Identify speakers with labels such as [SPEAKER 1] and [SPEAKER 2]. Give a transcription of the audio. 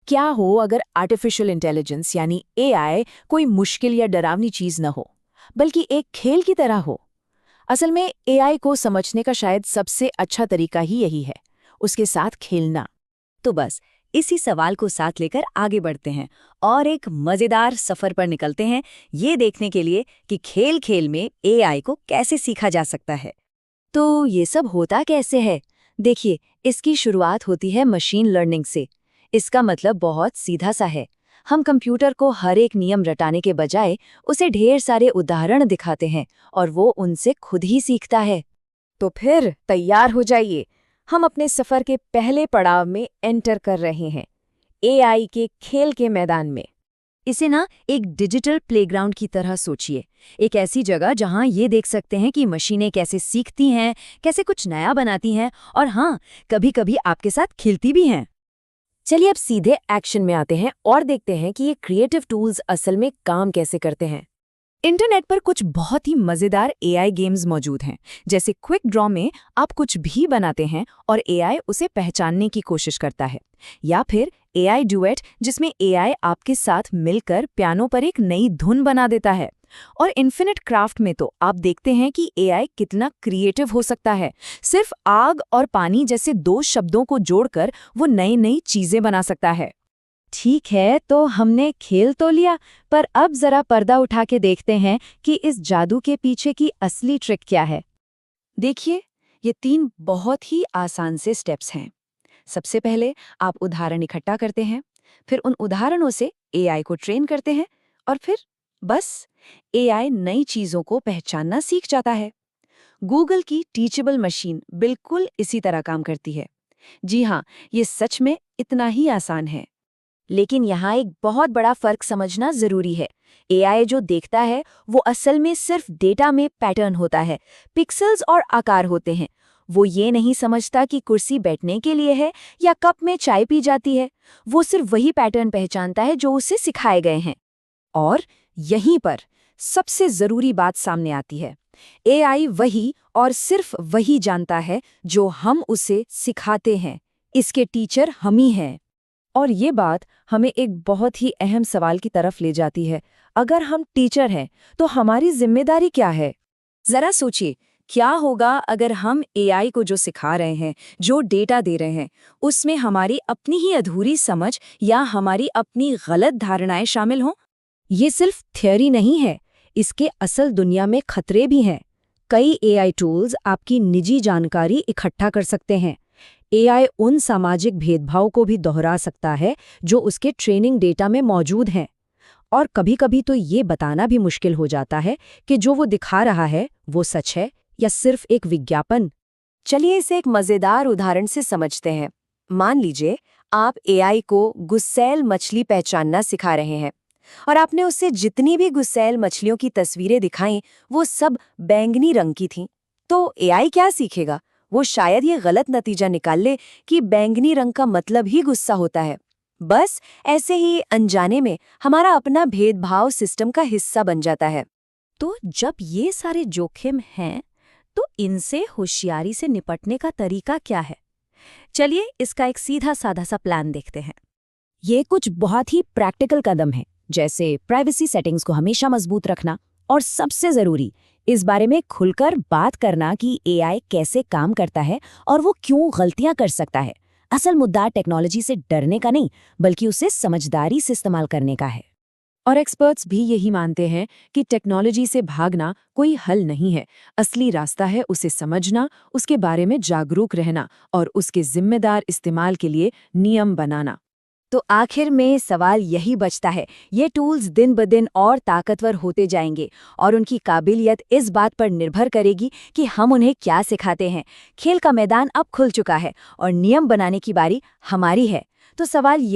[SPEAKER 1] क्या हो अगर आर्टिफिशियल इंटेलिजेंस यानी एआई कोई मुश्किल या डरावनी चीज न हो, बल्कि एक खेल की तरह हो। असल में एआई को समझने का शायद सबसे अच्छा तरीका ही यही है, उसके साथ खेलना।
[SPEAKER 2] तो बस इसी सवाल को साथ लेकर आगे बढ़ते हैं और एक मजेदार सफर पर निकलते हैं, ये देखने के लिए कि खेल खेल में एआई को कैसे सीखा जा सकता है। तो ये सब होता कैसे है? देखिए, इसकी शुरुआत होती है मशीन लर्निंग से। इसका मतलब बहुत सीधा सा है। हम कंप्यूटर को हर एक नियम रटाने के बजाय उसे ढेर सारे उदाहरण दिखाते हैं और वो उनसे खुद ही सीखता है।
[SPEAKER 1] तो फिर तैयार हो जाइए, हम अपने सफर के पहले पड़ाव में एंटर कर रहे हैं, एआई के खेल के मैदान में।
[SPEAKER 2] इसे ना एक डिजिटल प्लेग्राउंड की तरह सोचिए, एक ऐसी जगह जहां ये देख सकते हैं कि मशीनें कैसे सीखती हैं, कैसे कुछ नया बनाती हैं और हाँ, कभी-कभी आपके साथ खिलती भी हैं।
[SPEAKER 1] चलिए अब सीधे एक्शन में आते हैं और देखते हैं कि ये क्रिएटिव टूल्स असल में काम कैसे करते हैं। इंटरनेट पर कुछ बहुत ही मजेदार एआई गेम्स मौजूद हैं, जैसे क्विक ड्रॉ में आप कुछ भी बनाते हैं और एआई उसे पहचानने की कोशिश करता है, या फिर एआई डुएट जिसमें एआई आपके साथ मिलकर पियानो पर एक नई धुन बना देता है। और इन्फिनिट क्राफ्ट में तो आप देखते हैं कि एआई कितना क्रिएटिव हो सकता है। सिर्फ आग और पानी जैसे दो शब्दों को जोड़कर वो नई नई चीजें बना सकता है।
[SPEAKER 2] ठीक है, तो हमने खेल तो लिया, पर अब जरा पर्दा उठा के देखते हैं कि इस जादू के पीछे की असली ट्रिक क्या है। देखिए, ये 3 बहुत ही आसान से स्टेप्स हैं। सबसे पहले आप उदाहरण इकट्ठा करते हैं, फिर उन उदाहरणों से एआई को ट्रेन करते हैं और फिर बस एआई नई चीजों को पहचानना सीख जाता है। गूगल की टीचेबल मशीन बिल्कुल इसी तरह काम करती है। जी हाँ, ये सच में इतना ही आसान है।
[SPEAKER 1] लेकिन यहाँ एक बहुत बड़ा फर्क समझना जरूरी है। एआई जो देखता है वो असल में सिर्फ डेटा में पैटर्न होता है, पिक्सेल्स और आकार होते हैं। वो ये नहीं समझता कि कुर्सी बैठने के लिए है या कप में चाय पी जाती है। वो सिर्फ वही पैटर्न पहचानता है जो उसे सिखाए गए हैं। और यहीं पर सबसे जरूरी बात सामने आती है। एआई वही और सिर्फ वही जानता है जो हम उसे सिखाते हैं। इसके टीचर हम ही हैं। और ये बात हमें एक बहुत ही अहम सवाल की तरफ ले जाती है। अगर हम टीचर हैं, तो हमारी जिम्मेदारी क्या है? जरा सोचिए, क्या होगा अगर हम एआई को जो सिखा रहे हैं, जो डेटा दे रहे हैं, उसमें हमारी अपनी ही अधूरी समझ या हमारी अपनी गलत धारणाएं शामिल हों? ये सिर्फ थ्योरी नहीं है, इसके असल दुनिया में खतरे भी हैं। कई एआई टूल्स आपकी निजी जानकारी इकट्ठा कर सकते हैं। एआई उन सामाजिक भेदभाव को भी दोहरा सकता है जो उसके ट्रेनिंग डेटा में मौजूद हैं। और कभी-कभी तो ये बताना भी मुश्किल हो जाता है कि जो वो दिखा रहा है वो सच है या सिर्फ एक विज्ञापन। चलिए इसे एक मजेदार उदाहरण से समझते हैं। मान लीजिए आप एआई को गुस्सैल मछली पहचानना सिखा रहे हैं और आपने उससे जितनी भी गुस्सैल मछलियों की तस्वीरें दिखाईं वो सब बैंगनी रंग की थीं। तो एआई क्या सीखेगा? वो शायद ये गलत नतीजा निकाल ले कि बैंगनी रंग का मतलब ही गुस्सा होता है। बस ऐसे ही अनजाने में हमारा अपना भेदभाव सिस्टम का हिस्सा बन जाता है।
[SPEAKER 2] तो जब ये सारे जोखिम हैं, तो इनसे होशियारी से निपटने का तरीका क्या है? चलिए इसका एक सीधा साधा सा प्लान देखते हैं।
[SPEAKER 1] ये कुछ बहुत ही प्रैक्टिकल कदम है, जैसे प्राइवेसी सेटिंग्स को हमेशा मजबूत रखना और सबसे जरूरी इस बारे में खुलकर बात करना कि एआई कैसे काम करता है और वो क्यों गलतियां कर सकता है। असल मुद्दा टेक्नोलॉजी से डरने का नहीं, बल्कि उसे समझदारी से इस्तेमाल करने का है। और एक्सपर्ट्स भी यही मानते हैं कि टेक्नोलॉजी से भागना कोई हल नहीं है। असली रास्ता है उसे समझना, उसके बारे में जागरूक रहना और उसके जिम्मेदार इस्तेमाल के लिए नियम बनाना। तो आखिर में सवाल यही बचता है, ये टूल्स दिन ब दिन और ताकतवर होते जाएंगे और उनकी काबिलियत इस बात पर निर्भर करेगी कि हम उन्हें क्या सिखाते हैं। खेल का मैदान अब खुल चुका है और नियम बनाने की बारी हमारी है। तो सवाल ये